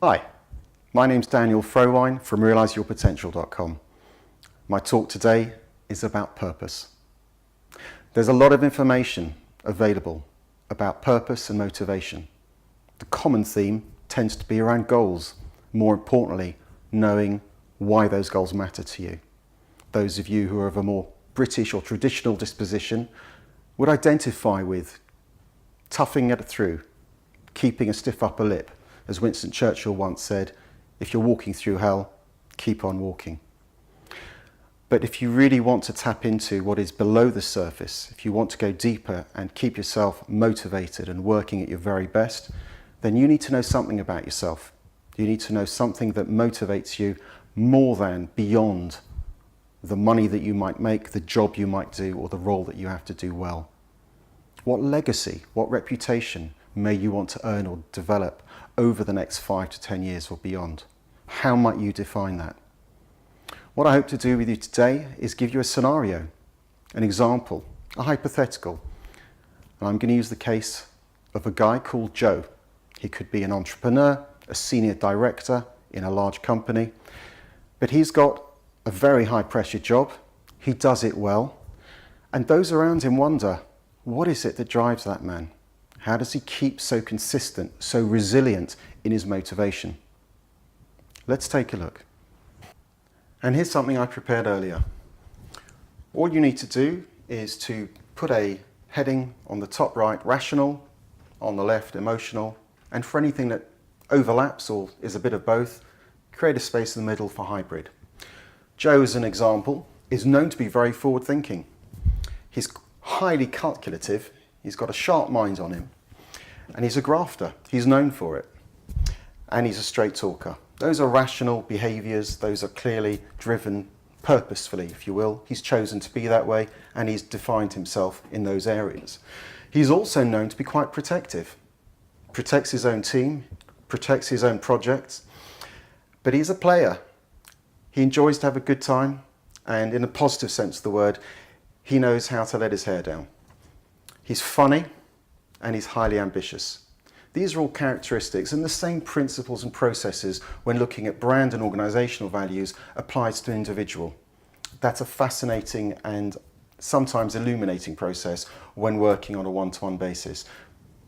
Hi, my name's Daniel Frowine from realiseyourpotential.com. My talk today is about purpose. There's a lot of information available about purpose and motivation. The common theme tends to be around goals, more importantly, knowing why those goals matter to you. Those of you who are of a more British or traditional disposition would identify with toughing it through, keeping a stiff upper lip. As Winston Churchill once said, if you're walking through hell, keep on walking. But if you really want to tap into what is below the surface, if you want to go deeper and keep yourself motivated and working at your very best, then you need to know something about yourself. You need to know something that motivates you more than beyond the money that you might make, the job you might do, or the role that you have to do well. What legacy, what reputation may you want to earn or develop over the next 5 to 10 years or beyond? How might you define that? What I hope to do with you today is give you a scenario, an example, a hypothetical. And I'm going to use the case of a guy called Joe. He could be an entrepreneur, a senior director in a large company, but he's got a very high pressure job. He does it well. And those around him wonder, what is it that drives that man? How does he keep so consistent, so resilient in his motivation? Let's take a look. And here's something I prepared earlier. All you need to do is to put a heading on the top right, rational, on the left, emotional, and for anything that overlaps or is a bit of both, create a space in the middle for hybrid. Joe, as an example, is known to be very forward-thinking. He's highly calculative. He's got a sharp mind on him, and he's a grafter. He's known for it, and he's a straight talker. Those are rational behaviours. Those are clearly driven purposefully, if you will. He's chosen to be that way, and he's defined himself in those areas. He's also known to be quite protective. Protects his own team, protects his own projects, but he's a player. He enjoys to have a good time, and in a positive sense of the word, he knows how to let his hair down. He's funny, and he's highly ambitious. These are all characteristics, and the same principles and processes when looking at brand and organisational values applies to an individual. That's a fascinating and sometimes illuminating process when working on a one-to-one basis.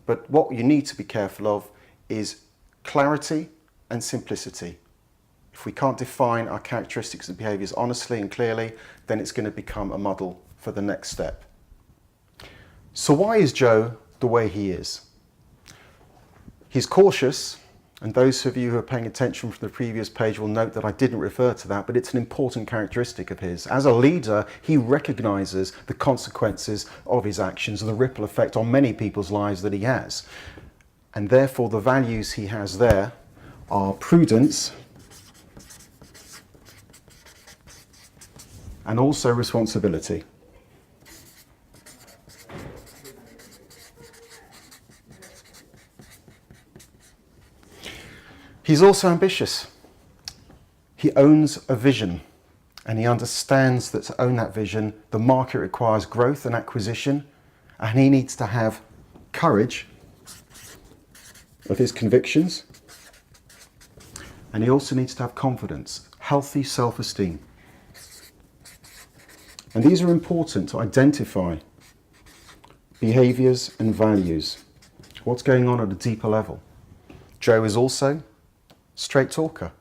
But what you need to be careful of is clarity and simplicity. If we can't define our characteristics and behaviours honestly and clearly, then it's going to become a muddle for the next step. So why is Joe the way he is? He's cautious, and those of you who are paying attention from the previous page will note that I didn't refer to that, but it's an important characteristic of his. As a leader, he recognises the consequences of his actions and the ripple effect on many people's lives that he has. And therefore the values he has there are prudence and also responsibility. He's also ambitious. He owns a vision, and he understands that to own that vision, the market requires growth and acquisition, and he needs to have courage of his convictions, and he also needs to have confidence, healthy self-esteem. And these are important to identify behaviours and values, what's going on at a deeper level. Joe is also straight talker.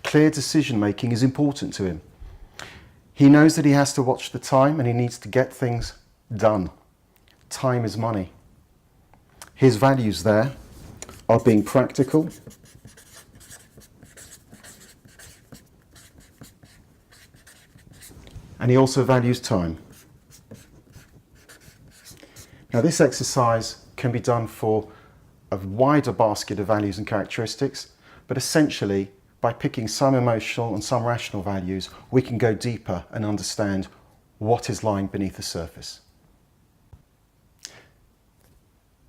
Clear decision making is important to him. He knows that he has to watch the time and he needs to get things done. Time is money. His values there are being practical, and he also values time. Now this exercise can be done for a wider basket of values and characteristics, but essentially by picking some emotional and some rational values, we can go deeper and understand what is lying beneath the surface.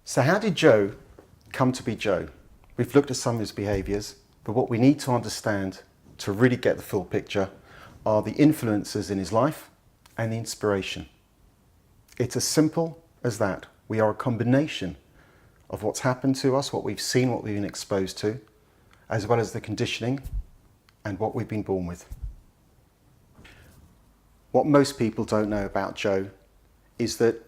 So how did Joe come to be Joe? We've looked at some of his behaviours, but what we need to understand to really get the full picture are the influences in his life and the inspiration. It's as simple as that. We are a combination of what's happened to us, what we've seen, what we've been exposed to, as well as the conditioning and what we've been born with. What most people don't know about Joe is that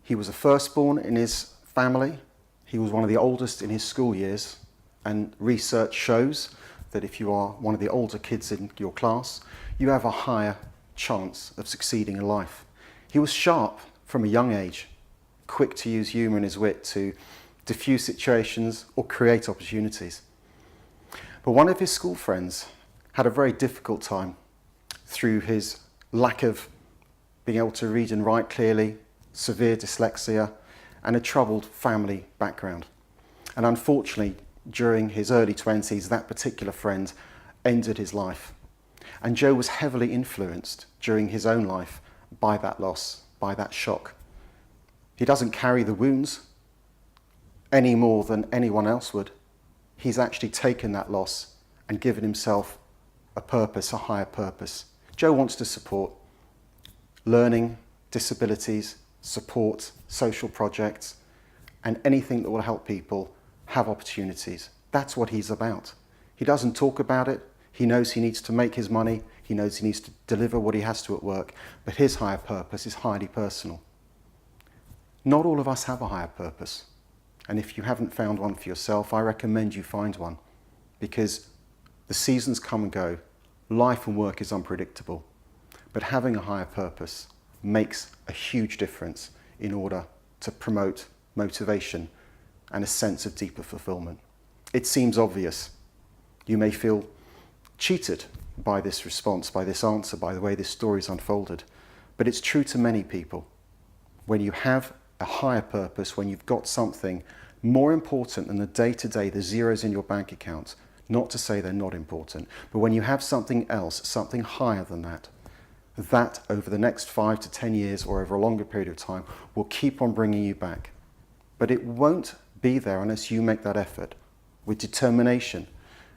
he was a firstborn in his family. He was one of the oldest in his school years, and research shows that if you are one of the older kids in your class, you have a higher chance of succeeding in life. He was sharp from a young age, quick to use humour and his wit to diffuse situations or create opportunities. But one of his school friends had a very difficult time through his lack of being able to read and write clearly, severe dyslexia, and a troubled family background. And unfortunately, during his early 20s, that particular friend ended his life. And Joe was heavily influenced during his own life by that loss, by that shock. He doesn't carry the wounds any more than anyone else would. He's actually taken that loss and given himself a purpose, a higher purpose. Joe wants to support learning, disabilities, support social projects, and anything that will help people have opportunities. That's what he's about. He doesn't talk about it. He knows he needs to make his money. He knows he needs to deliver what he has to at work. But his higher purpose is highly personal. Not all of us have a higher purpose. And if you haven't found one for yourself, I recommend you find one, because the seasons come and go. Life and work is unpredictable. But having a higher purpose makes a huge difference in order to promote motivation and a sense of deeper fulfillment. It seems obvious. You may feel cheated by this response, by this answer, by the way this story's unfolded. But it's true to many people. When you have a higher purpose, when you've got something more important than the day-to-day, the zeros in your bank account, not to say they're not important, but when you have something else, something higher than that, that over the next 5 to 10 years or over a longer period of time will keep on bringing you back. But it won't be there unless you make that effort. With determination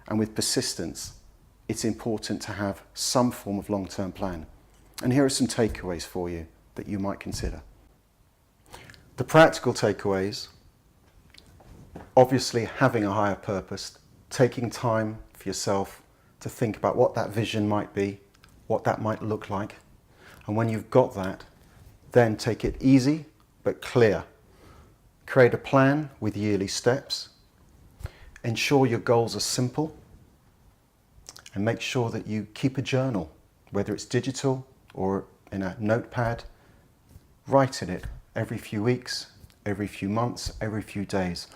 and with persistence, it's important to have some form of long-term plan. And here are some takeaways for you that you might consider. The practical takeaways: obviously having a higher purpose, taking time for yourself to think about what that vision might be, what that might look like. And when you've got that, then take it easy but clear. Create a plan with yearly steps. Ensure your goals are simple. And make sure that you keep a journal, whether it's digital or in a notepad. Write in it every few weeks, every few months, every few days.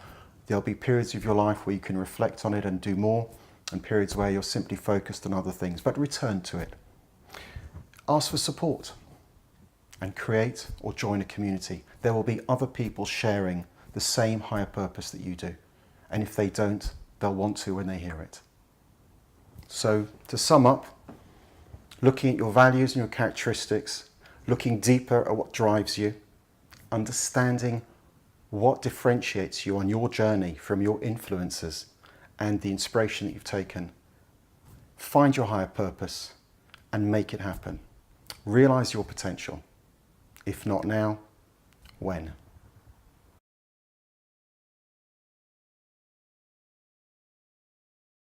There'll be periods of your life where you can reflect on it and do more, and periods where you're simply focused on other things, but return to it. Ask for support and create or join a community. There will be other people sharing the same higher purpose that you do. And if they don't, they'll want to when they hear it. So to sum up, looking at your values and your characteristics, looking deeper at what drives you, understanding what differentiates you on your journey from your influences and the inspiration that you've taken. Find your higher purpose and make it happen. Realize your potential. If not now, when?